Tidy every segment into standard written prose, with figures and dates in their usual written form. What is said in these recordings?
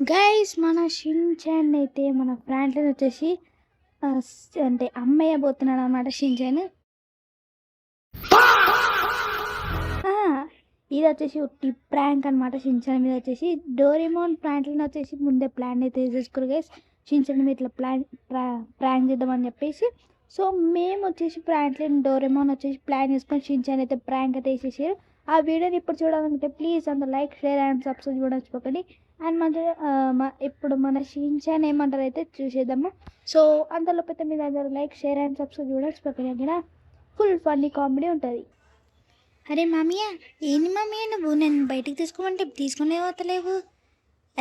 Guys మన Shin-chan అయితే మన ఫ్రాంక్లిన్ వచ్చేసి అంటే అమ్మయ్యబోతున్నాడు అనమాట షిన్చాన్. ఇది వచ్చేసి ఉట్టి ప్రాంక్ అనమాట షిన్చాన్ మీద వచ్చేసి. డోరేమోన్ ఫ్రాంక్లిన్ వచ్చేసి ముందే ప్లాన్ అయితే వేసేసుకోరు గైస్, షిన్చాన్ మీద ఇట్లా ప్రాంక్ చేద్దామని చెప్పేసి. సో మేము వచ్చేసి ఫ్రాంక్లిన్ డోరేమోన్ వచ్చేసి ప్లాన్ చేసుకొని షిన్చాన్ అయితే ప్రాంక్ అయితే వేసేసారు. ఆ వీడియోని ఇప్పుడు చూడాలంటే ప్లీజ్ అంత లైక్ షేర్ అండ్ సబ్స్క్రైబ్ కూడా మర్చిపోకండి. అండ్ ఇప్పుడు మన షిన్చాన్ ఏమంటారు అయితే చూసేద్దాము. సో అంతలోపు అయితే మీరు అందరూ లైక్ షేర్ అండ్ సబ్స్క్రైబ్ కూడా మర్చిపోకండి. అక్కడ ఫుల్ ఫన్నీ కామెడీ ఉంటుంది. అరే మామయ్య, ఏంది మామయ్య నువ్వు నన్ను బయటికి తీసుకోమంటే తీసుకునే పోతలేవు?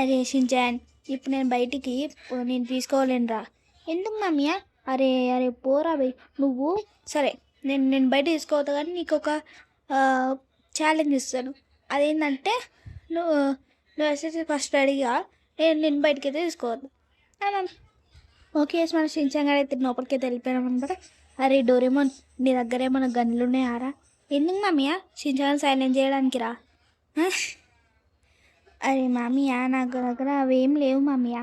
అరే షిన్చాన్, ఇప్పుడు నేను బయటికి నేను తీసుకోవాలేనురా. ఎందుకు మామయ్య? అరే అరే పోరా బై నువ్వు. సరే నేను బయట తీసుకోవద్దు, కానీ నీకు ఒక ఛాలెంజ్ ఇస్తాను. అదేంటంటే నువ్వు నువ్వు ఎస్ఎస్సి ఫస్ట్ అడిగా నేను బయటకి అయితే తీసుకోవద్దు. ఓకే మన షిన్చాన్ గారు అయితే లోపలికి అయితే వెళ్ళిపోయాం అనమాట. అరే డోరేమోన్, నీ దగ్గర ఏమైనా గన్నులు ఉన్నాయారా? ఎందుకు మామయ్య? షిన్చాన్ సైలెంట్ చేయడానికి రా. అరే మామయ్య, నాకు దగ్గర అవేం లేవు మామయ్య.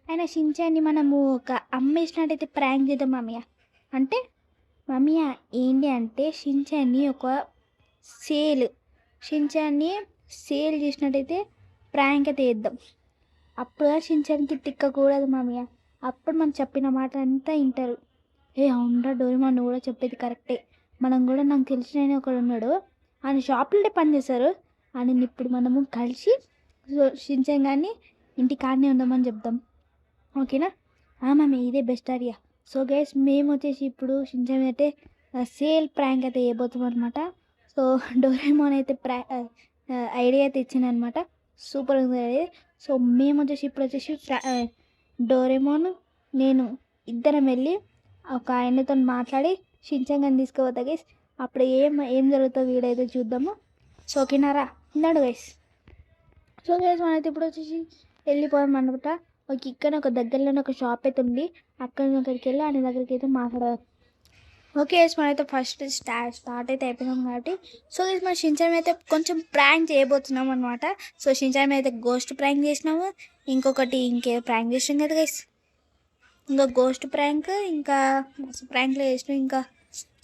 అయినా షిన్చాన్ని మనము ఒక అమ్మేసినట్టయితే ప్రాంక్ చేద్దాం మామయ్య. అంటే మామయ్య ఏంటి అంటే షిన్చాన్ని ఒక షిన్చాన్ని సేల్ చేసినట్టయితే ప్రాంక్ అయితే వేద్దాం. అప్పుడు షిన్చాన్కి తిక్కకూడదు మామయ్య. అప్పుడు మనం చెప్పిన మాట అంతా వింటారు. అవునరా డోరేమోన్, నువ్వు కూడా చెప్పేది కరెక్టే. మనం కూడా నాకు తెలిసిన ఒకడు ఉన్నాడు, ఆయన షాపులే పనిచేస్తారు. ఆయన ఇప్పుడు మనము కలిసి షిన్చాన్ కానీ ఇంటికి ఆడనే ఉందామని చెప్దాం. ఓకేనా? మామయ్య ఇదే బెస్ట్ ఐడియా. సో గైస్ మేము వచ్చేసి ఇప్పుడు షిన్చాన్ అయితే సేల్ ప్రాంక్ అయితే వేయబోతాం అనమాట. సో డోరేమోన్ అయితే ఐడియా అయితే ఇచ్చిందనమాట. సూపర్ ఉంది అది. సో మేము వచ్చేసి ఇప్పుడు వచ్చేసి డోరేమోన్ నేను ఇద్దరం వెళ్ళి ఒక ఆయనతో మాట్లాడి షిన్చాన్ గారిని తీసుకుపోతా గైస్. అప్పుడు ఏం జరుగుతుందో వీడియో అయితే చూద్దాము. సో ఓకేనారా, ఉన్నాడు గైస్. సో గైస్ మనైతే ఇప్పుడు వచ్చేసి వెళ్ళిపోదాం అనమాట. ఇక్కడ ఒక దగ్గరలోనే ఒక షాప్ అయితే ఉంది, అక్కడికి వెళ్ళి ఆయన దగ్గరికి అయితే మాట్లాడాలి. ఓకే గైస్ మనైతే ఫస్ట్ స్టార్ట్ అయితే అయిపోయినాం కాబట్టి. సో గైస్ మన షిన్చాన్ అయితే కొంచెం ప్రాంక్ చేయబోతున్నాం అనమాట. సో షిన్చాన్ అయితే గోస్ట్ ప్రాంక్ చేసినాము, ఇంకే ప్రాంక్ చేసినాం కదా గైస్. ఇంకా గోస్ట్ ప్రాంక్, ఇంకా మస్తు ప్రాంక్లో చేసినాం, ఇంకా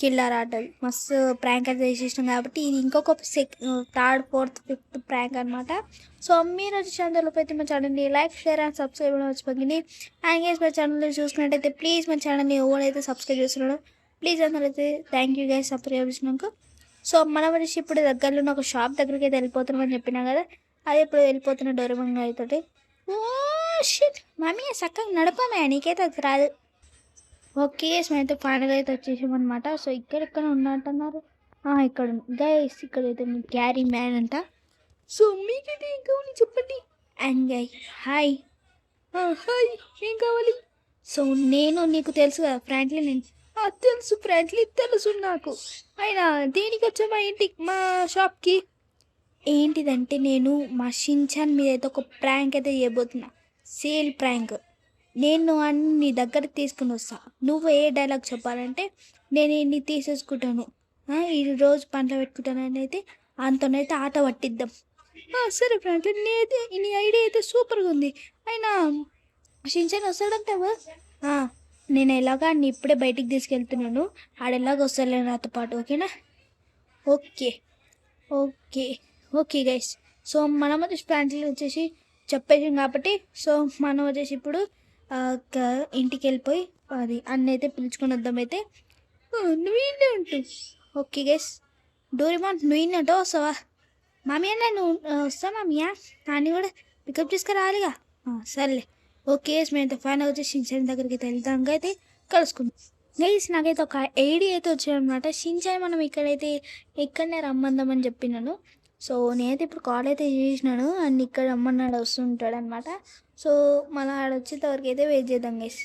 కిల్లర్ ఆటలు మస్తు ప్రాంక్ అయితే చేసేసినాం కాబట్టి ఇది ఇంకొక థర్డ్ ఫోర్త్ ఫిఫ్త్ ప్రాంక్ అనమాట. సో మీరు వచ్చి అందులోపు అయితే మా ఛానల్ని లైక్ షేర్ అండ్ సబ్స్క్రైబ్ కూడా మర్చిపోకండి. అండ్ గైస్ మా ఛానల్ని చూసుకున్నట్టయితే ప్లీజ్ మా ఛానల్ని ఎవరైతే సబ్స్క్రైబ్ చేస్తున్నాడో ప్లీజ్ అందరైతే థ్యాంక్ యూ గైస్ సబ్స్క్రైబ్ చేసినాక. సో మనం వచ్చి ఇప్పుడు దగ్గరలో ఒక షాప్ దగ్గరికి అయితే వెళ్ళిపోతున్నామని చెప్పినా కదా, అది ఇప్పుడు వెళ్ళిపోతున్న డోరేమోన్ అయితే. ఓ షిట్ మమ్మీ చక్కగా నడపమే, నీకైతే అది రాదు. ఓకే అయితే ఫైనల్ అయితే వచ్చేసామన్నమాట. సో ఇక్కడ ఉన్నట్టున్నారు. ఇక్కడ గైస్ ఇక్కడైతే మీ క్యారీ మ్యాన్ అంట. సో మీకైతే ఏం కావాలి చెప్పండి. అండ్ గై హాయ్ హాయ్, ఏం కావాలి? సో నీకు తెలుసు కదా ఫ్రాంక్లిన్. తెలుసు ఫ్రాంక్లిన్, తెలుసు నాకు. అయినా దేనికి వచ్చామా ఇంటికి మా షాప్కి? ఏంటిదంటే నేను మా షిన్చాన్ మీద అయితే ఒక ప్రాంక్ అయితే చేయబోతున్నా, సేల్ ప్రాంక్. నేను అన్ని నీ దగ్గర తీసుకుని వస్తా. నువ్వు ఏ డైలాగ్ చెప్పాలంటే నేను ఇన్ని తీసేసుకుంటాను, ఈ రోజు పంటలు పెట్టుకుంటానని అయితే అంతనైతే ఆట పట్టిద్దాం. సరే ఫ్రాంక్లిన్, నీ ఐడియా అయితే సూపర్గా ఉంది. అయినా షిన్చాన్ వస్తాడంటావా? నేను ఎలాగా అన్ని ఇప్పుడే బయటికి తీసుకెళ్తున్నాను, ఆడెలాగ వస్తాలే నాతో పాటు. ఓకేనా? Okay okay okay guys. So మనం వచ్చేసి ఫ్రాంక్లిన్ వచ్చేసి చెప్పేసాం కాబట్టి, సో మనం వచ్చేసి ఇప్పుడు ఇంటికి వెళ్ళిపోయి అది అన్నీ అయితే పిలుచుకొని వద్దాం. అయితే నువ్వు ఇంటే ఉంటు. ఓకే గైస్, డోరేమోన్ నువ్వు ఇన్నట్టు వస్తావా? మామయ్య నేను వస్తా మామయ్య, నాన్ని కూడా పికప్ తీసుకురాలిగా. సర్లే ఓకే మేమైతే ఫైనల్ వచ్చి షిన్చాన్ దగ్గరికి అయితే వెళ్తాం, అయితే కలుసుకుందాం. గైస్ నాకైతే ఒక ఐడియా అయితే వచ్చాయన్నమాట. షిన్చాన్ మనం ఇక్కడనే రమ్మందామని చెప్పినాను. సో నేనైతే ఇప్పుడు కాల్ అయితే చేసినాను, అండ్ ఇక్కడ రమ్మన్నాడు వస్తుంటాడు అనమాట. సో మన ఆడ వచ్చేంతవరకు అయితే వెయిట్ చేద్దాం గైస్.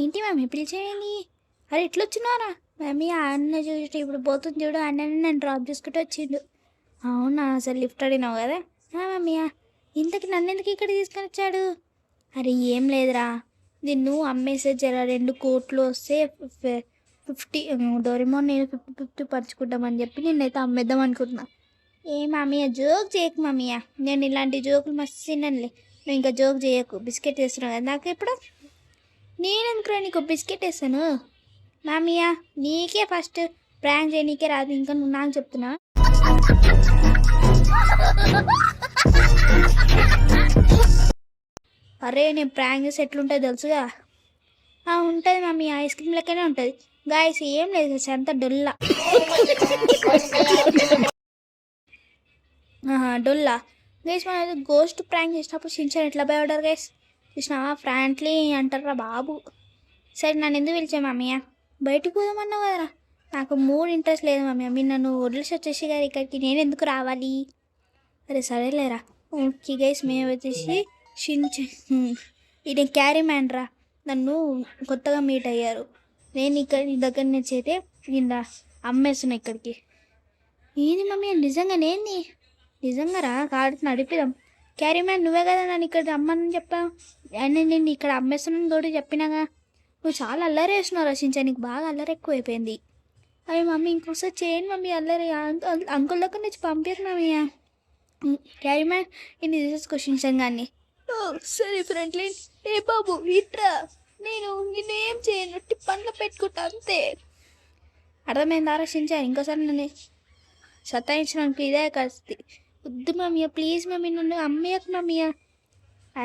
ఏంటి మమ్మీ పిలిచేయండి? అరే ఎట్లా వచ్చినారా మమ్మీ? అన్న చూసి ఇప్పుడు పోతుంది చూడు, అన్నని నన్ను డ్రాప్ చేసుకుంటూ వచ్చిండు. అవునా? అసలు లిఫ్ట్ అడిగినావు కదా మమ్మీ? ఇంతకి నన్ను ఎందుకు ఇక్కడ తీసుకొని వచ్చాడు? అరే ఏం లేదురా, నిన్ను అమ్మేసే జర 2 కోట్లు వస్తే 50 డోరేమోన్ నేను 50-50 పంచుకుంటామని చెప్పి నిన్నైతే అమ్మేద్దాం అనుకుంటున్నా. ఏ మామయ్య జోక్ చేయకు మామయ్య, నేను ఇలాంటి జోకులు మస్తు తిన్నానులే. నువ్వు ఇంకా జోక్ చేయకు, బిస్కెట్ వేస్తున్నావు కదా నాకు ఇప్పుడు. నేనెందుకు నీకు బిస్కెట్ వేస్తాను మామయ్య? నీకే ఫస్ట్ ప్రాంక్ చేయనీకే రాదు, ఇంకా నువ్వు నాకు చెప్తున్నా. అరే నేను ప్రాంక్ చేసి ఎట్లుంటుంది తెలుసుగా? ఉంటుంది మమ్మీ, ఐస్ క్రీమ్ లెక్కనే ఉంటుంది. గాయస్ ఏం లేదు, అంత డొల్లా డొల్లా. గైస్ మనం గోస్ట్ ప్రాంక్ చేసినప్పుడు షిన్చాన్ ఎట్లా భయపడ్డారు గైస్, చూసినావా? ఫ్రాంక్లీ అంటారా బాబు. సరే నన్ను ఎందుకు పిలిచావు మమ్మీయ? బయటకు పోదామన్నావు కదరా. నాకు మూడు ఇంట్రెస్ట్ లేదు మమ్మీ, మీరు నన్ను వదిలేసి వచ్చేసి గారు ఇక్కడికి, నేను ఎందుకు రావాలి? అరే సరేలేరా. ఓకే గైస్, మేము వచ్చేసి ఇది క్యారీ మ్యాన్ రా, నన్ను కొత్తగా మీట్ అయ్యారు. నేను ఇక్కడ నీ దగ్గర నుంచి అయితే కింద అమ్మేస్తున్నా ఇక్కడికి. ఏంది మమ్మీ నిజంగానేంది? నిజంగా రా, కాడికి నడిపిదాం. క్యారీ మ్యాన్ నువ్వే కదా నన్ను ఇక్కడ రమ్మని చెప్పావు, నేను ఇక్కడ అమ్మేస్తున్నాను తోటి చెప్పినాగా. నువ్వు చాలా అల్లరి వేస్తున్నావు రచించా, నీకు బాగా అల్లరి ఎక్కువ అయిపోయింది. అవి మమ్మీ ఇంకొకసారి చేయను మమ్మీ అల్లరి, అంకుల్ దగ్గర నుంచి పంపారు మమ్మీ. క్యారీ మ్యాన్ ఇది తీసేసుకొచ్చించంగాన్ని. సరే ఫ్రెండ్లీ. ఏ బాబు ఇట్రా, నేను నేనేం చేయను, పండ్లు పెట్టుకుంటా అంతే. అర్థమైంది ఆలోచించాను, ఇంకోసారి నన్ను సతాయించడానికి ఇదే కలిసి. వద్దు మమ్మీ ప్లీజ్ మమ్మీ, నన్ను అమ్మేయకు మమ్మీ.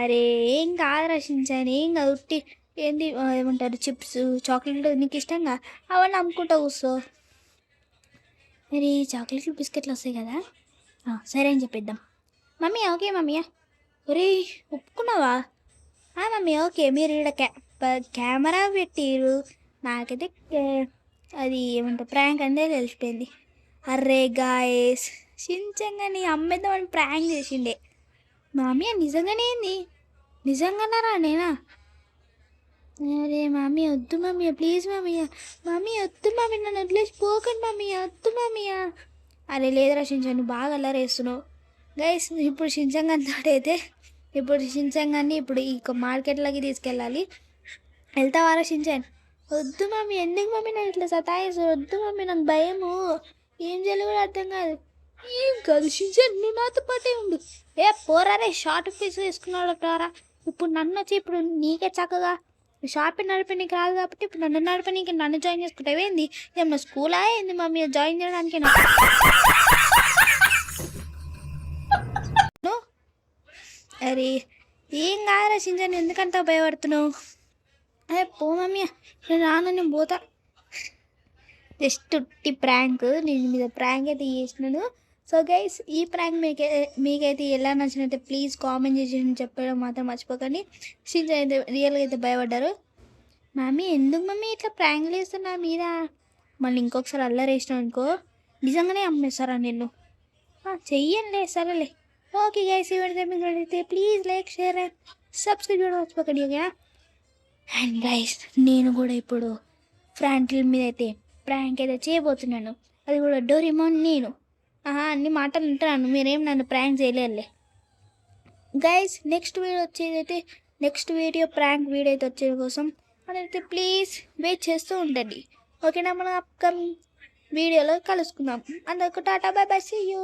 అరే ఏం కాదు రచించాను, ఏం కాదు. ఉట్టి ఏంది ఏమంటారు, చిప్స్ చాక్లెట్లు నీకు ఇష్టంగా అవన్నీ అమ్ముకుంటా కూర్చో. మరి చాక్లెట్లు బిస్కెట్లు వస్తాయి కదా, సరే అని చెప్పిద్దాం. Mummy okay mummy. ఒరే ఒప్పుకున్నావా? Mummy okay. మీరు ఇక్కడ కెమెరా పెట్టిరు, నాకైతే అది ఏమంటారు ప్రాంక్ అందే తెలిసిపోయింది. అర్రే గాయస్, షిన్చాన్ నీ అమ్మేద్దామని ప్రాంక్ చేసిండే. మమ్మీ నిజంగానే ఏంది? నిజంగానారా నేనా? అరే మమ్మీ వద్దు మమ్మీ ప్లీజ్ మమ్మీ. మమ్మీ వద్దు మమ్మీ, నన్ను వదిలేసి పోకండి మమ్మీ, వద్దు మమ్మీ. అరే లేదురా షిన్చాన్, నువ్వు బాగా అల్లరేస్తున్నావు. గైస్ ఇప్పుడు షిన్చాన్ అయితే ఇప్పుడు షిన్చాన్ ఇప్పుడు ఈ మార్కెట్లోకి తీసుకెళ్ళాలి. వెళ్తావారా షిన్చాన్? వద్దు మమ్మీ, ఎందుకు మమ్మీ నన్ను ఇట్లా సతాయిస్తావు? వద్దు మమ్మీ, నాకు భయము, ఏం చేయాలో కూడా అర్థం కాదు. ఏం కాదు షిన్చాన్, నువ్వు నాతో పాటే ఉండు. ఏ పోరారే, షార్ట్ పీస్ వేసుకున్నాడు రారా. ఇప్పుడు నన్ను వచ్చి ఇప్పుడు నీకే చక్కగా షాప్ నడిపి రాదు కాబట్టి ఇప్పుడు నన్ను నడిపి నన్ను జాయిన్ చేసుకుంటావు ఏంది? ఏమన్నా స్కూలా ఏంది మమ్మీ జాయిన్ చేయడానికి? అరే ఏం కాదురా షిన్చాన్, ఎందుకంత భయపడుతున్నావు? అదే పో మమ్మీ, నేను రాను, నేను పోతా. జస్ట్ ఉట్టి ప్రాంక్, నేను మీద ప్రాంక్ అయితే చేసినాను. సో గైస్ ఈ ప్రాంక్ మీకైతే ఎలా నచ్చినట్టే ప్లీజ్ కామెంట్ చేసి చెప్పడం మాత్రం మర్చిపోకండి. షిన్చాన్ అయితే రియల్గా అయితే భయపడ్డారు. మమ్మీ ఎందుకు మమ్మీ ఇట్లా ప్రాంక్లు వేస్తున్నా మీద? మళ్ళీ ఇంకొకసారి అల్లరి వేసినావు అనుకో, నిజంగానే అమ్మేస్తారా నిన్ను? చెయ్యనులే, సరేలే. ఓకే గైస్, ఈ వీడియో మీకు అయితే please like share and subscribe చేయడం మర్చిపోకండి. ఓకేనా? అండ్ గైస్ నేను కూడా ఇప్పుడు ఫ్రాంక్లీ మీద అయితే ప్రాంక్ అయితే చేయబోతున్నాను, అది కూడా డోరేమోన్ నేను. అన్ని మాటలు వింటున్నాను, మీరేం నన్ను ప్రాంక్ చేయలేరులే. గైస్ నెక్స్ట్ వీడియో వచ్చేదైతే నెక్స్ట్ వీడియో ప్రాంక్ వీడియో అయితే వచ్చే కోసం అదైతే ప్లీజ్ వెయిట్ చేస్తూ ఉండండి. ఓకేనా? మనం అప్కమింగ్ వీడియోలో కలుసుకుందాం. అందరికీ టాటా బై బై, సీ యూ.